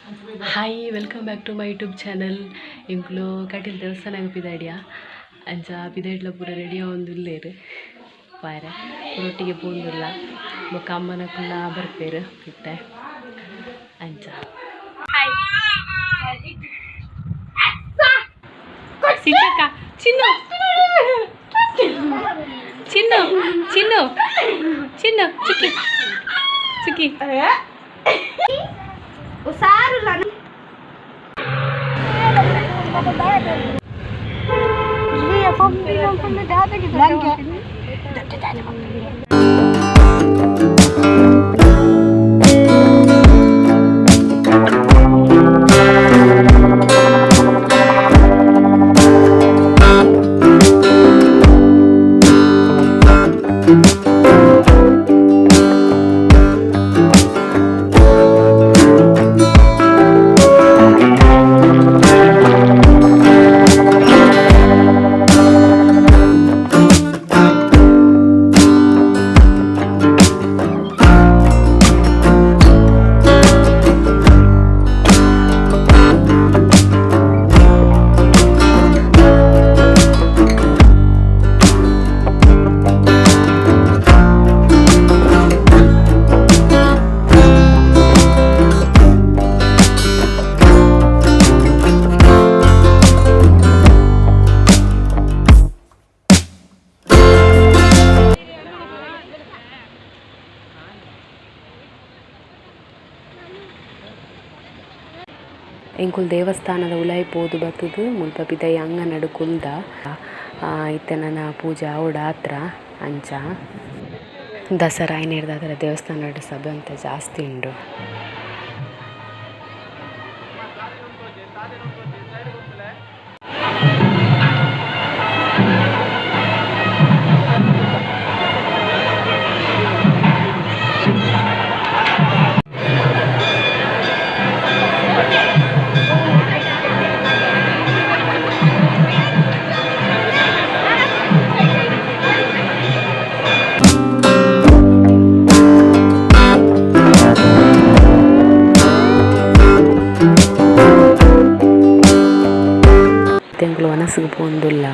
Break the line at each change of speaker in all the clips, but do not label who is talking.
Hi welcome back to my YouTube channel. ಇಂಕ್ಲು ಕಟೀಲ್ ದೇವಸ್ಥಾನ ಪಿದಾಡಿಯ ಅಂಚ ಪಿದಾಡ್ಲ ಪೂರ ರೆಡಿಯ ಒಂದು ಇಲ್ಲೇರು ಪಾರ ಒಟ್ಟಿಗೆ ಪೋಂದುಲ್ಲ ಬೊಕ್ಕ ಅಮ್ಮನಕ್ಕುಲ್ಲ ಬರ್ಪೇರು ಇತ್ತೆ ಅಂಚ ಸಿಚಕ್ಕ ಚಿನ್ನು ಚಿನ್ನು ಚಿನ್ನು ಚಿನ್ನು ಚಿಕ್ಕಿ ಚಿಕ್ಕಿ ಎಂಕುಲ್ ದೇವಸ್ಥಾನದ ಉಲಾಯಿ ಪೋದು ಬತ್ತುದು ಮುಲ್ಪ ಪಿದಾಯಿ ಅಂಗನಡು ಕುಲ್ದ ಇತ್ತನ ಪೂಜೆ ಅವಡ ಹತ್ರ ಅಂಚ ದಸರಾ ಐನೇರ್ದಾದ್ರೆ ದೇವಸ್ಥಾನದ ಸಭೆ ಅಂತ ಜಾಸ್ತಿ ಉಂಡು. ತೆಂಕುಲು ಮನಸ್ಸಿಗೆ ಪೋಂದುಲ್ಲ.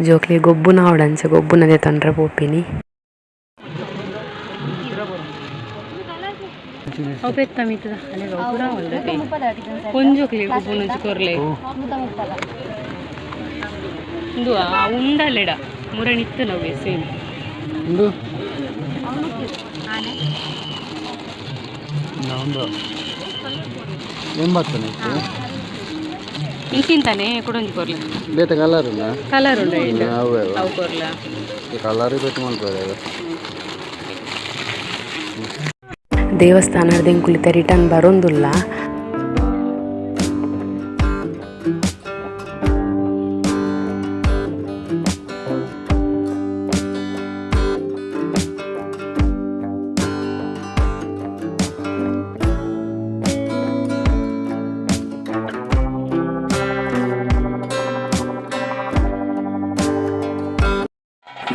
ಜೋಕ್ಲಿ ಗೊಬ್ಬುನ ಅವಡಂಚ ಗೊಬ್ಬುನದೇ ತೊಂದರೆ ಪೋಪಿನಿ ಕೊಂಜೋಕ್ಲಿ ಗೊಬ್ಬುನ ಕೊರ್ಲೆ ಉಂಡಲೆಡ ಮುರಣಿತ್ತು ನಾವು ಸೇಮ್ ఇంకింతనే కుడొంజి కొర్ల
ಬೇತ ಕಲರ್ ಇಲ್ಲ
ಕಲರ್ ಉಂಡ ಅವು ಕೊರ್ಲ
ಕಲರ್ ಬೆಟ್ಟು ಮಾಡ್ಬೋದು.
ದೇವಸ್ಥಾನದ ಎಂಕುಲಿತ ರಿಟರ್ನ್ ಬರೋಂದುಲ್ಲ.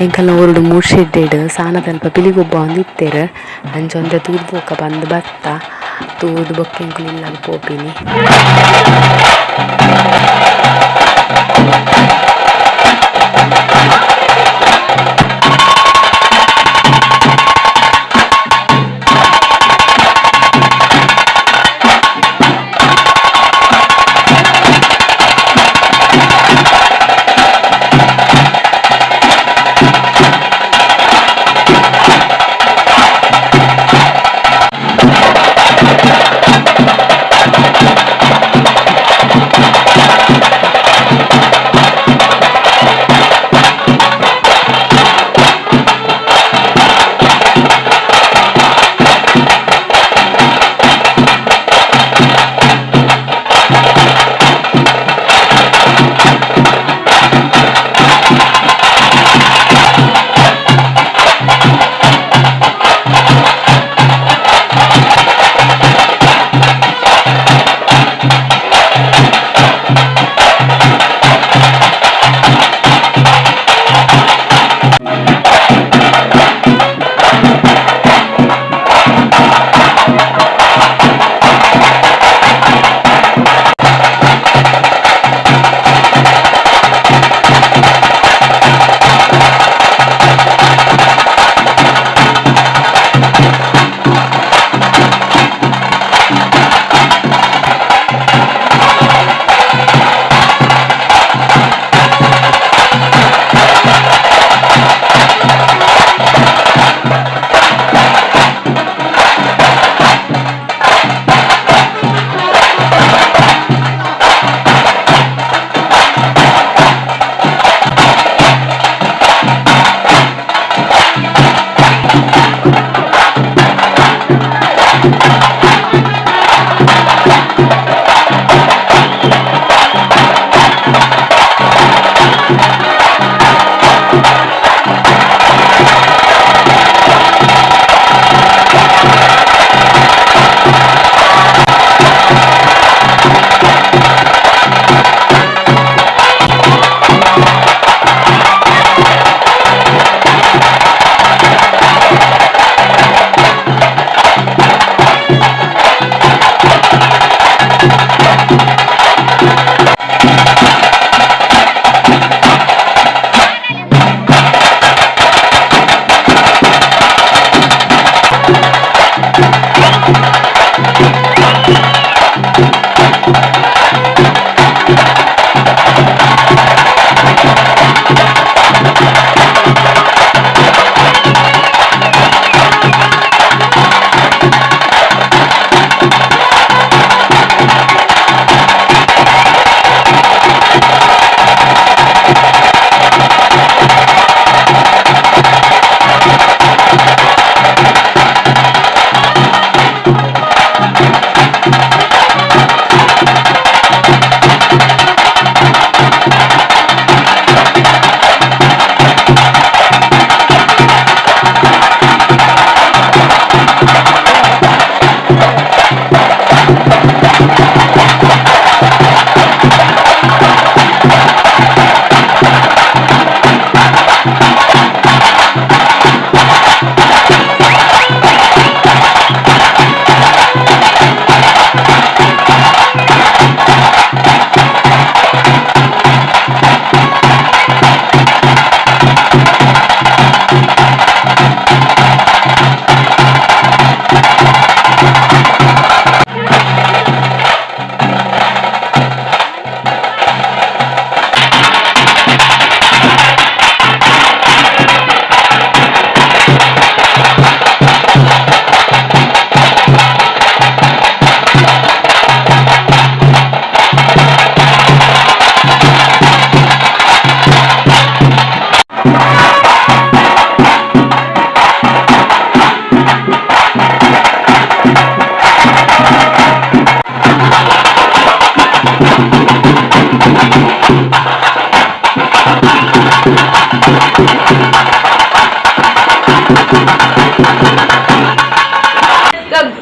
ಎಂಕಲ್ನ ಒರುಡು ಮೂಡ್ಶೆಡ್ಡೆಡ್ ಸಾನದಲ್ಪ ಪಿಲಿಗೊಬ್ಬ ಒಂದಿತ್ತೇರು ಅಂಚೊಂದೆ ತೂದು ಪೋಕ ಬಂದು ಬತ್ತ ತೂದು ಬೊಕ್ಕ ಎಂಕುಲು ಇಲ್ಲಾಗ ಪೋಪಿನಿ.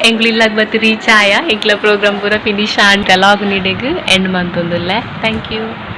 ಎಂಗ್ಲಿಲ್ಲಾಗ ಬತ್ತು ರೀಚ್ ಆಯ ಎಂಕ್ಲ ಪ್ರೋಗ್ರಾಮ್ ಪೂರ ಫಿನಿಶ್ ಆಂಟ ಲಾಗ್ ನೀಡೆಗ್ ಎಂಡ್ ಮಂತೊಂದುಲ್ಲೆ. Thank you.